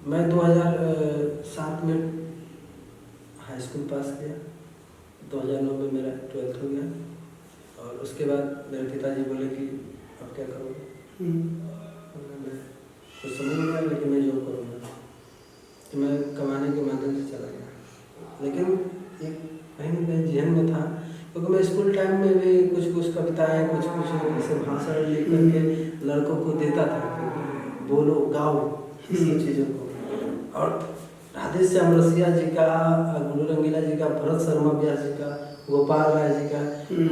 मैं 2007 में high school पास किया, 2009 में मेरा 12th हो गया और उसके बाद मेरे पिताजी बोले कि अब क्या करोगे। मैं कुछ समझ नहीं आया, लेकिन मैं जॉब करूँगा। तो मैं कमाने के माध्यम से चला गया, लेकिन एक कहीं न कहीं जहन में था, क्योंकि मैं स्कूल टाइम में भी कुछ कुछ कविताएँ, कुछ कुछ ऐसे भाषण लिख करके लड़कों को देता था कि बोलो गाओ इस सब चीज़ों को। और राधे श्याम रसिया जी का, गुरु रंगीला जी का, भरत शर्मा व्यास जी का, गोपाल राय जी का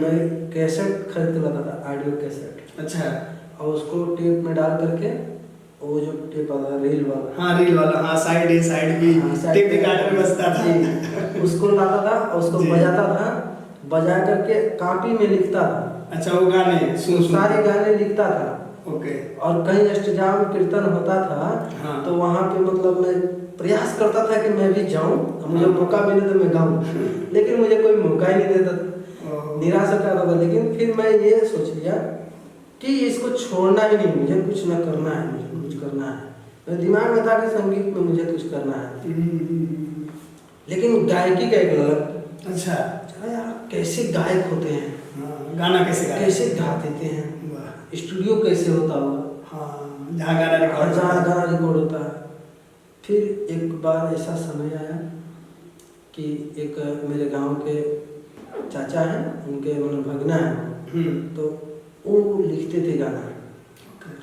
मैं कैसेट खरीद के लाता था, ऑडियो कैसेट। अच्छा। और उसको टेप में डाल करके, वो जो टेप आता है रील वाला, हाँ रील वाला, हाँ साइड ए साइड बी, टेप रिकॉर्डर में बजता था। उसको लाता था और उसको बजाता था, बजा करके कॉपी में लिखता था। अच्छा, वो गाने सुन सारे गाने लिखता था। ओके। और कहीं अष्टजाम कीर्तन होता था, हाँ। तो वहाँ पे मतलब मैं प्रयास करता था कि मैं भी जाऊँ, मुझे मौका मिले तो मैं गाऊँ, लेकिन मुझे कोई मौका ही नहीं देता था, निराश करता था। लेकिन फिर मैं ये सोच लिया कि इसको छोड़ना ही नहीं, मुझे कुछ न करना है, मुझे कुछ करना है। मेरे दिमाग में था कि संगीत में मुझे कुछ करना है, लेकिन गायकी का एक अलग। अच्छा यार कैसे गायक होते हैं, गाना कैसे गा देते हैं, स्टूडियो कैसे होता होगा, हाँ जहाँ गाना रिकॉर्ड होता है। फिर एक बार ऐसा समय आया कि एक मेरे गांव के चाचा हैं, उनके मतलब भगना है, तो वो लिखते थे गाना,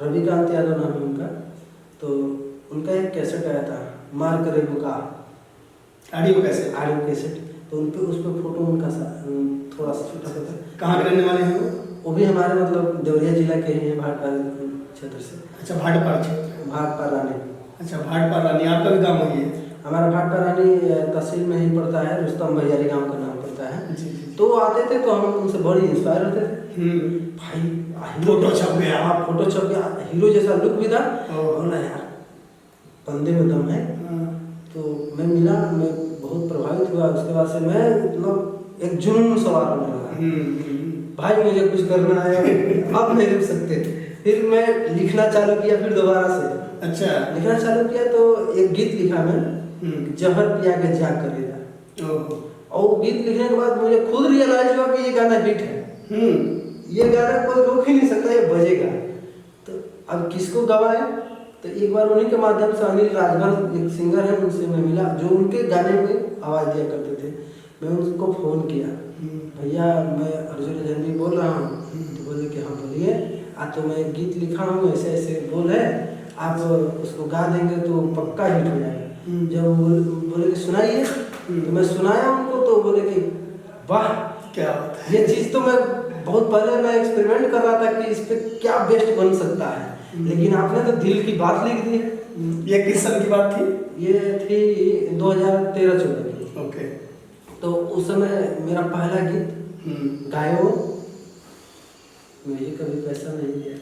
रविकांत यादव नाम है उनका। तो उनका एक कैसेट आया था, मार करे बुका, ऑडियो कैसेट। तो उन पे उस पर फोटो उनका थोड़ा सा छोटा सा था। कहाँ के रहने वाले हैं वो भी हमारे मतलब देवरिया जिला के ही हैं, भाटपारा क्षेत्र से। अच्छा, भाटपारा क्षेत्र, भाटपारा रानी। अच्छा भाटपारा रानी, आपका भी गाँव वही है? हमारा भाटपारा रानी तहसील में ही पड़ता है, रुस्तम भैयारी गांव का नाम पड़ता है। जी। तो वो आते थे तो हम उनसे बड़ी इंस्पायर होते थे। भाई फोटो छप गया, हाँ फोटो छप गया, हीरो जैसा लुक भी था, बोला यार बंदे में दम है। तो मैं मिला, मैं बहुत प्रभावित हुआ। उसके बाद से मैं मतलब एक जुनून सवार होने लगा, भाई मुझे कुछ करना है, अब नहीं रुक सकते। फिर मैं लिखना चालू किया, फिर दोबारा से अच्छा लिखना चालू किया। तो एक गीत लिखा मैं, जहर पिया के जाग करेगा। और गीत लिखने के बाद मुझे खुद रियलाइज हुआ कि ये गाना हिट है, ये गाना कोई रोक ही नहीं सकता, ये बजेगा। तो अब किसको गवाए, तो एक बार उन्हीं के माध्यम से अनिल राजभर एक सिंगर है, उनसे मैं मिला, जो उनके गाने में आवाज़ दिया करते थे। मैं उनको फ़ोन किया, भैया मैं अर्जुन रंजन बोल रहा हूँ। तो बोले कि हाँ बोलिए, तो मैं गीत लिखा हूँ, ऐसे ऐसे बोल है, आप उसको गा देंगे तो पक्का हिट हो जाएगा। जब बोले कि सुनाइए, तो मैं सुनाया उनको, तो बोले कि वाह क्या ये चीज़ तो मैं बहुत पहले मैं एक्सपेरिमेंट कर रहा था कि इस पे क्या बेस्ट बन सकता है, लेकिन आपने तो दिल की बात लिख दी है। ये किस साल की बात थी? ये थी 2013-14 की। ओके। तो उस समय मेरा पहला गीत गायो, मुझे कभी पैसा नहीं दिया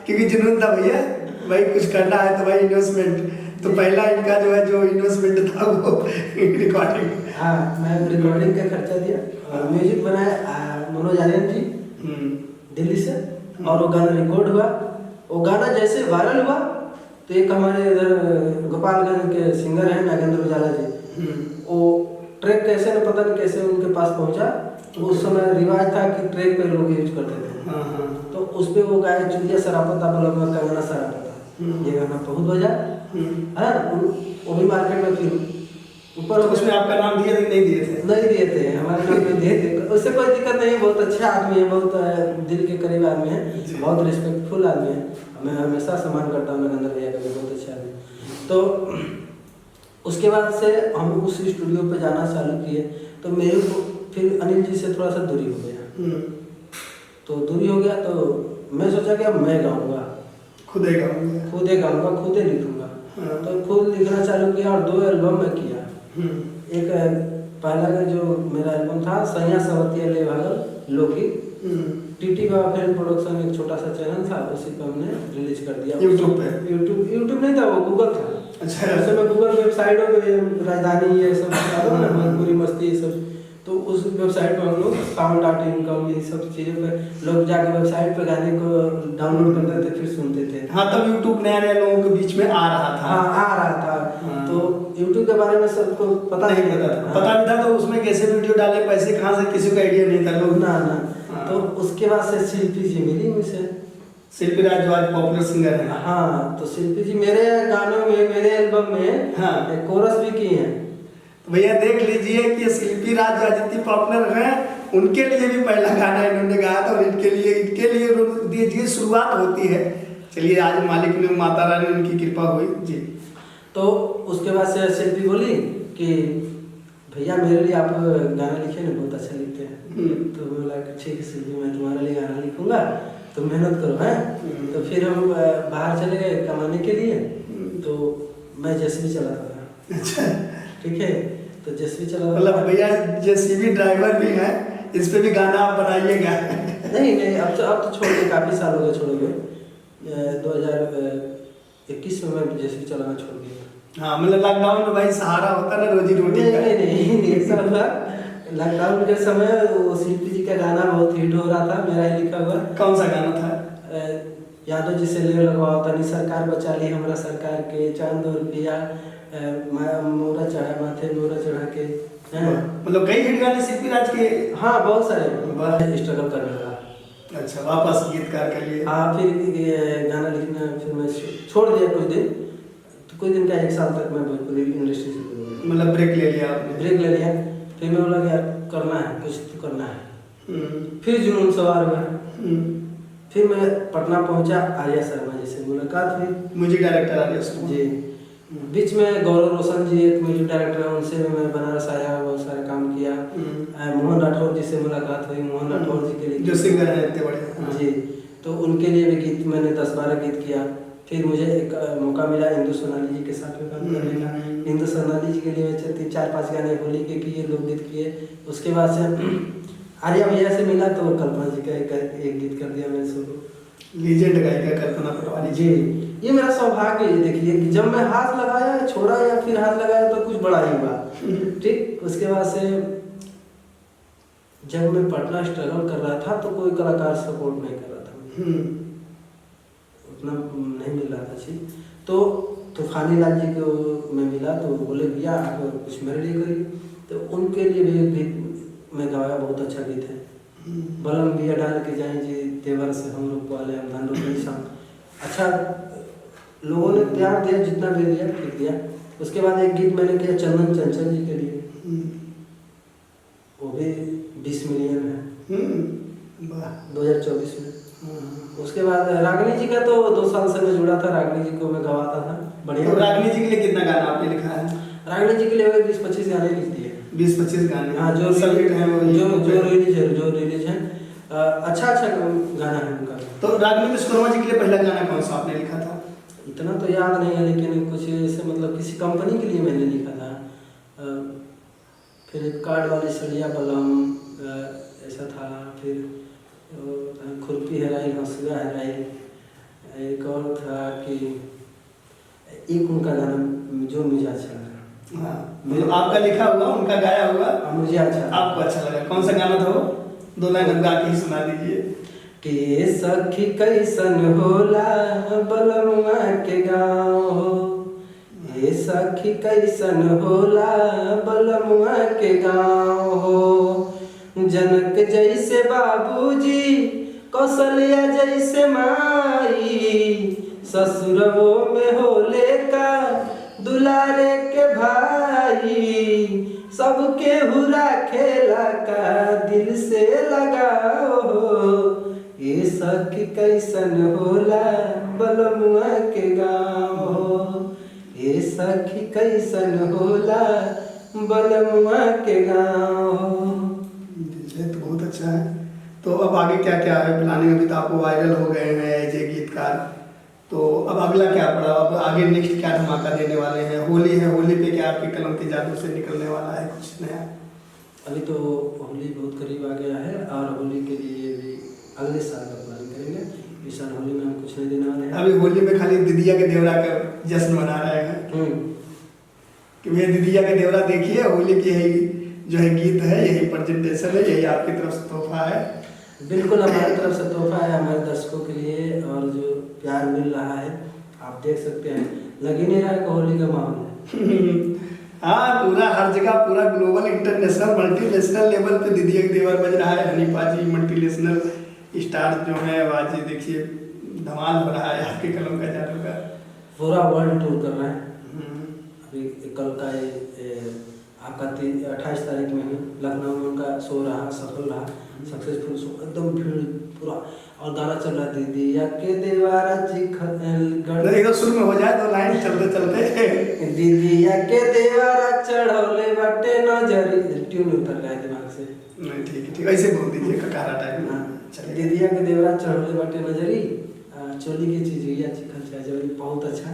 क्योंकि जुनून था भैया, भाई कुछ करना है तो भाई इन्वेस्टमेंट, तो पहला इनका जो है जो इन्वेस्टमेंट था वो रिकॉर्डिंग। हाँ मैं रिकॉर्डिंग का खर्चा दिया और म्यूजिक बनाया मनोज आर्यन जी दिल्ली से, और वो गाना रिकॉर्ड हुआ। वो गाना जैसे वायरल हुआ, तो एक हमारे इधर गोपालगंज के सिंगर हैं नागेंद्र उजाला जी, वो ट्रैक कैसे न पता नहीं कैसे उनके पास पहुंचा। उस समय रिवाज था कि ट्रैक पे लोग यूज करते थे, तो उस पे वो गाए चुलिया सरापता बलम में कंगना सरापता, ये गाना बहुत बजा है। वो भी मार्केट में फिर ऊपर उसमें आपका नाम दिए थे नहीं दिए थे? नहीं दिए थे, हमारे नाम में दिए थे। उससे कोई दिक्कत नहीं है, बहुत अच्छा आदमी है, बहुत दिल के करीब आदमी है, बहुत रिस्पेक्टफुल आदमी है। मैं हमेशा सम्मान करता हूँ नरेंद्र भैया का, बहुत अच्छे आदमी। तो उसके बाद से हम उस स्टूडियो पे जाना चालू किए, तो मेरे को फिर अनिल जी से थोड़ा सा दूरी हो गया। तो दूरी हो गया तो मैं सोचा कि अब मैं गाऊँगा, खुद ही गाऊँगा, खुद ही लिखूँगा। तो खुद लिखना चालू किया और 2 एल्बम में किया। एक पहला का जो मेरा एल्बम था सैया सवतिया ले भागल लोकगीत, टीटी बाबा फिल्म प्रोडक्शन एक छोटा सा चैनल था, उसी पर हमने रिलीज कर दिया यूट्यूब पे। यूट्यूब नहीं था, वो गूगल था। अच्छा। ऐसे मैं गूगल वेबसाइटों पे राजधानी ये सब भोजपुरी मस्ती ये सब तो उस वेबसाइट पर हम लोग sound.income ये सब चीज़ों पे लोग जाके वेबसाइट पे गाने को डाउनलोड करते थे, फिर सुनते थे। हाँ, तब यूट्यूब नया नया लोगों के बीच में आ रहा था। हाँ, आ रहा था। हाँ। तो यूट्यूब के बारे में सबको पता नहीं नहीं पता था। था, पता भी था तो उसमें कैसे वीडियो डाले, पैसे कहाँ से, किसी को आइडिया नहीं था लोग। ना हाँ। तो उसके बाद से शिल्पी जी मिली मुझसे। शिल्पी राज जो आज पॉपुलर सिंगर है। हाँ, तो शिल्पी जी मेरे गानों में, मेरे एल्बम में हाँ। कोरस भी की हैं। तो भैया देख लीजिए कि शिल्पी राज जो जितनी पॉपुलर हैं, उनके लिए भी पहला गाना इन्होंने गाया था, और इनके लिए ये शुरुआत होती है। चलिए, आज मालिक ने, माता रानी उनकी कृपा हुई जी। तो उसके बाद से शिल्पी बोली कि भैया मेरे लिए आप गाना लिखे ना, बहुत अच्छा लिखते हैं। तो मैं बोला ठीक है शिल्पी, मैं तुम्हारे लिए गाना लिखूंगा, तो मेहनत करो हैं। तो फिर हम बाहर चले गए कमाने के लिए। तो मैं जेसीबी चलाता था। अच्छा, ठीक है, तो जेसीबी चला, मतलब भैया जेसीबी ड्राइवर भी हैं, इस पे भी गाना आप बनाइएगा। नहीं, अब तो छोड़ के काफ़ी साल हो गए, छोड़ गए। 2021 में मैं जेसीबी चलाना छोड़ दिया। हाँ, मतलब लॉकडाउन में भाई सहारा होता ना रोजी रोटी का। नहीं, ऐसा हुआ लॉकडाउन के समय वो शिल्पी जी का गाना बहुत हिट हो रहा था, मेरा ही लिखा हुआ। कौन सा गाना था? यादव जी से ले लगवाओ तनी, सरकार बचा ली हमरा सरकार के, चांद और पिया मोरा चढ़ा माथे मोरा चढ़ा के। मतलब कई हिट गाने शिल्पी राज के। हाँ, बहुत सारे। स्ट्रगल करने लगा। अच्छा, वापस गीतकार के लिए। हाँ, फिर गाना लिखना फिर मैं छोड़ दिया कुछ दिन। तो कुछ दिन का 1 साल तक मैं भोजपुरी इंडस्ट्री से दूर हो गया। मतलब ब्रेक ले लिया आपने? ब्रेक ले लिया। फिर मैं बोला यार करना है, कुछ तो करना है। फिर जुनून सवार हुआ। फिर मैं पटना पहुंचा, आर्या शर्मा जी से मुलाकात हुई। Music director Arya Sharma ji. बीच में गौरव रोशन जी एक म्यूजिक डायरेक्टर है, उनसे भी मैं बनारस आया, बहुत सारा काम किया। मोहन राठौर जी से मुलाकात हुई। मोहन राठौर जी के लिए, जो सिंगर हैं इतने बड़े जी, तो उनके लिए भी गीत मैंने 10-12 गीत किया। फिर मुझे एक मौका मिला इंदु सोनाली जी के साथ में काम करने का। इंदु सोनाली जी के लिए 4-5 गाने होली के किए, लोकगीत किए। उसके बाद से आर्या भैया से मिला तो कल्पना जी का एक गीत कर दिया मैंने सोलो। लीजेंड गायिका कल्पना पटवारी जी। ये मेरा सौभाग्य है, देखिए कि जब मैं हाथ लगाया छोड़ा या फिर हाथ लगाया तो कुछ बड़ा ही हुआ। ठीक, उसके बाद से जब मैं पटना स्ट्रगल कर रहा था तो कोई कलाकार सपोर्ट नहीं कर रहा था, उतना नहीं मिल रहा था चीज। तो तूफानी लाल जी को मैं मिला तो बोले भैया आप कुछ मेरे लिए करिए। तो उनके लिए भी एक गीत मैं गाया, बहुत अच्छा गीत है। बलम बिया डाल के जाए जी तेवर से हम लोग पाले हम धन रोटी शाम। अच्छा, लोगों ने प्यार दिया, जितना भी दिया ठीक दिया। उसके बाद एक गीत मैंने किया चंदन चंचल जी के लिए, वो भी 20 मिलियन है 2024 में। उसके बाद रागिनी जी का तो 2 साल से मैं जुड़ा था, रागिनी जी को मैं गवाता था बढ़िया। तो रागिनी जी के लिए कितना गाना आपने लिखा है? रागिनी जी के लिए 20-25 गाने लिख दिए। 20-25 गाने? हाँ, जो सबमिट हैं वो, जो रिलीज है। अच्छा गाना है उनका। तो रागिनी विश्वकर्मा जी के लिए पहला गाना कौन सा आपने लिखा था? इतना तो याद नहीं है, लेकिन कुछ ऐसे मतलब किसी कंपनी के लिए मैंने लिखा था। फ्लिपकार्ट वाली सड़िया बलम ऐसा था। फिर खुरपी हेराई हंसुआ हेराई, एक और था कि एक उनका गाना जो मुझे अच्छा लगा। हाँ, मतलब आपका लिखा हुआ, उनका गाया हुआ मुझे अच्छा, आपको अच्छा लगा। कौन सा गाना था वो? 2 लाइन गा के ही सुना दीजिए। के सखी कैसन होला बलमुआ के गाँव हो, ए सखी कैसन होला बलमुआ के गाँव हो। जनक जैसे बाबूजी, कौशल्या जैसे माई, ससुरवो में होले का दुलारे के भाई। सबके हुरा खेला का दिल से लगाओ हो, ये सखी कैसन होला बलमुआ के गाँव हो, ये सखी कैसन होला बलमुआ के गाँव हो। ये तो बहुत अच्छा है। तो अब आगे क्या क्या है प्लानिंग? अभी तो आपको वायरल हो गए हैं एज ए गीतकार, तो अब अगला क्या पड़ा? अब आगे नेक्स्ट क्या धमाका देने वाले हैं? होली है, होली पे क्या आपकी कलम के जादू से निकलने वाला है कुछ नया? अभी तो होली बहुत करीब आ गया है, और होली के लिए भी अगले साल का प्लान करेंगे। इस साल होली में हम कुछ नहीं देने वाले हैं। अभी होली में खाली दीदिया के देवरा का जश्न मना रहे हैं कि भैया दीदिया के देवरा देखिए, होली की है जो है गीत है, यही प्रेजेंटेशन है, यही आपकी तरफ से तोहफा है। बिल्कुल हमारी तरफ से तोहफा है हमारे दर्शकों के लिए, और जो प्यार मिल रहा है आप देख सकते हैं, लग ही नहीं रहा है कि होली का माहौल है। हाँ, पूरा हर जगह, पूरा ग्लोबल इंटरनेशनल मल्टीनेशनल लेवल पे दीदी एक देवर बज रहा है। हनीफा जी मल्टीनेशनल स्टार जो है, आज देखिए धमाल हो रहा है आपके कलम का जादू का। पूरा वर्ल्ड टूर कर रहे हैं। अभी कल का आपका 28 तारीख में ही लखनऊ में उनका शो रहा, सफल रहा, सक्सेसफुल शो, एकदम भीड़ पूरा, और गाना चल रहा दीदिया के देवारा एकदम शुरू में हो जाए तो लाइन चलते चलते दीदिया के देवारा चढ़ौले बाटे नजरी, ट्यून उतर गया दिमाग से। नहीं ठीक है, ऐसे बोल दीजिए ककारा टाइप में। चलिए, दीदिया के देवरा चढ़ौले बाटे नजरी, चोली की चीज हुई चिकन चाय, बहुत अच्छा।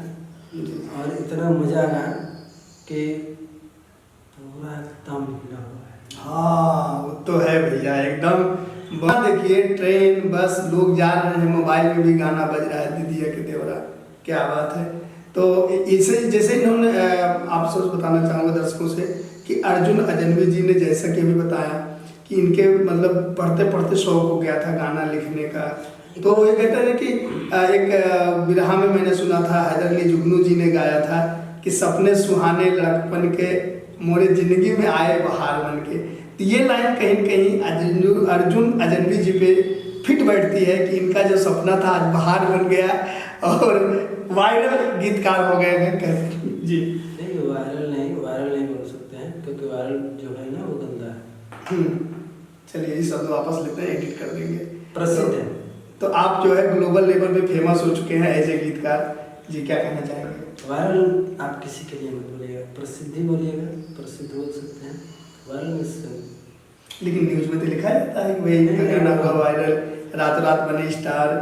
और इतना मजा आया कि पूरा एकदम हिला हुआ है। हाँ वो तो है भैया एकदम। देखिए ट्रेन बस लोग जा रहे हैं, मोबाइल में भी गाना बज रहा है दीदिया के देवरा, क्या बात है। तो इसे जैसे इन्होंने आप सब बताना चाहूँगा दर्शकों से कि अर्जुन अजनबी जी ने जैसा कि अभी बताया कि इनके मतलब पढ़ते पढ़ते शौक हो गया था गाना लिखने का। तो ये कहते हैं कि एक बिरहा में मैंने सुना था, हैदर अली जुगनू जी ने गाया था कि सपने सुहाने लड़कपन के मोरे जिंदगी में आए बहार बन के। तो ये लाइन कहीं न कहीं अर्जुन अजनबी जी पे फिट बैठती है कि इनका जो सपना था आज बहार बन गया और वायरल गीतकार हो गए हैं जी। नहीं वायरल नहीं बोल सकते हैं, क्योंकि वायरल जो है ना वो गंदा है। चलिए ये शब्द वापस लेते हैं, एडिट कर देंगे। प्रसिद्ध है। तो आप जो है ग्लोबल लेवल पे फेमस हो चुके हैं एज ए गीतकार जी, क्या कहना चाहेंगे? वायरल आप किसी के लिए मत बोलिएगा, प्रसिद्धि बोलिएगा, प्रसिद्ध बोल सकते हैं, वायरल नहीं। लेकिन न्यूज में तो लिखा जाता है कि भाई गाना हुआ वायरल, रात रात बने स्टार,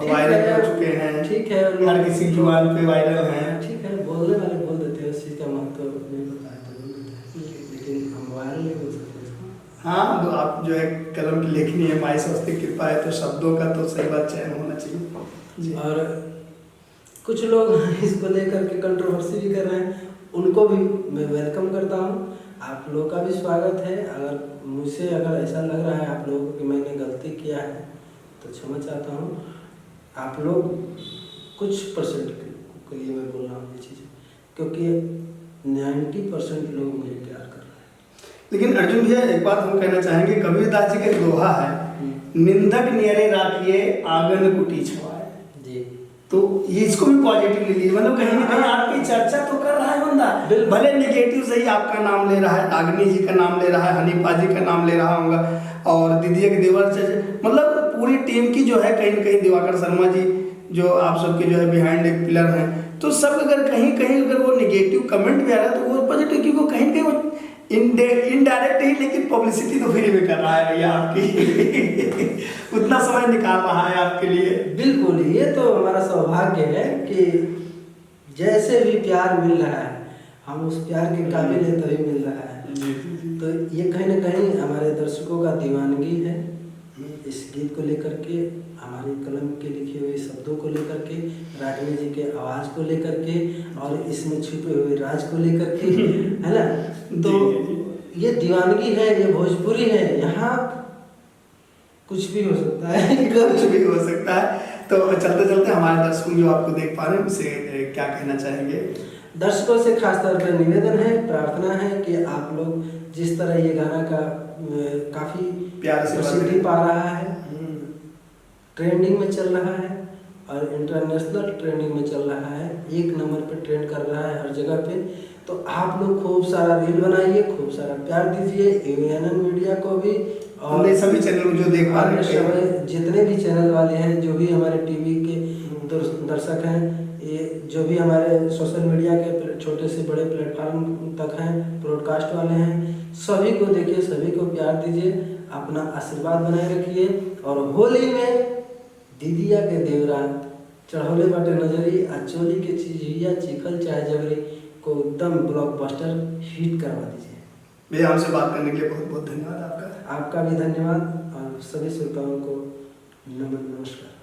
वायरल हो चुके हैं। ठीक है, हर किसी की जुबान पे वायरल हैं। ठीक है, बोलने वाले बोल देते हैं, उस चीज़ का महत्व नहीं पता है तो बोल देते हैं, लेकिन हम वायरल नहीं बोल सकते। हाँ, तो आप जो है कलम की लेखनी है, माई सरस्वती की कृपा है, तो शब्दों का तो सही बात चयन होना चाहिए जी। और कुछ लोग इसको लेकर के कंट्रोवर्सी भी कर रहे हैं, उनको भी मैं वेलकम करता हूँ। आप लोगों का भी स्वागत है। अगर मुझसे अगर ऐसा लग रहा है आप लोगों को कि मैंने गलती किया है तो क्षमा चाहता हूँ। आप लोग कुछ परसेंट के लिए मैं बोल रहा हूँ ये चीज़ें, क्योंकि 90% लोग मुझे प्यार कर रहे हैं। लेकिन अर्जुन भैया एक बात हम कहना चाहेंगे, कबीरदास जी का एक दोहा है, निंदक नियरे राखिए आंगन कुटी छुआए जी। तो ये इसको भी पॉजिटिव ले लीजिए, मतलब कहीं ना कहीं आपकी चर्चा तो कर रहा है बंदा, भले नेगेटिव से ही आपका नाम ले रहा है, आग्नि जी का नाम ले रहा है, हनीफा जी का नाम ले रहा होगा, और दीदी के देवर से, मतलब पूरी टीम की जो है कहीं ना कहीं दिवाकर शर्मा जी जो आप सबके जो है बिहाइंड एक पिलर हैं, तो सब अगर कहीं कहीं अगर वो नेगेटिव कमेंट भी आ रहा है तो वो पॉजिटिव, क्योंकि वो कहीं ना कहीं वो इनडायरेक्ट ही लेकिन पब्लिसिटी तो फ्री में कर रहा है भैया आपकी उतना समय निकाल रहा है आपके लिए। बिल्कुल, ये तो हमारा सौभाग्य है कि जैसे भी प्यार मिल रहा है हम उस प्यार के काबिल है तभी मिल रहा है। तो ये कहीं ना कहीं हमारे दर्शकों का दीवानगी है इस गीत को लेकर के, हमारी कलम के लिखे हुए शब्दों को लेकर के, रागिनी जी के आवाज़ को लेकर के, और इसमें छुपे हुए राज को लेकर के, है ना। तो ये दीवानगी है, ये भोजपुरी है, यहाँ कुछ भी हो सकता है कुछ भी हो सकता है। तो चलते चलते हमारे दर्शकों जो आपको देख पा रहे हैं उसे क्या कहना चाहेंगे? दर्शकों से खास तौर पर निवेदन है, प्रार्थना है कि आप लोग जिस तरह ये गाना का काफ़ी प्यार से प्रसिद्धि पा रहा है, ट्रेंडिंग में चल रहा है और इंटरनेशनल ट्रेंडिंग में चल रहा है, 1 नंबर पे ट्रेंड कर रहा है हर जगह पे, तो आप लोग खूब सारा रील बनाइए, खूब सारा प्यार दीजिए ANN मीडिया को भी, और सभी चैनल जो देख पा रहे हैं, जितने भी चैनल वाले हैं, जो भी हमारे टीवी के दर्शक हैं, ये जो भी हमारे सोशल मीडिया के छोटे से बड़े प्लेटफॉर्म तक हैं, ब्रॉडकास्ट वाले हैं, सभी को देखिए, सभी को प्यार दीजिए, अपना आशीर्वाद बनाए रखिए। और होली में दीदिया के देवरा चढ़ौले बाटे नजरी आ चोली के चिजिया चिखल चाहे जबरी को एकदम ब्लॉकबस्टर हिट करवा दीजिए। भैया हमसे बात करने के लिए बहुत बहुत धन्यवाद आपका। आपका भी धन्यवाद और सभी श्रोताओं को नमस्कार।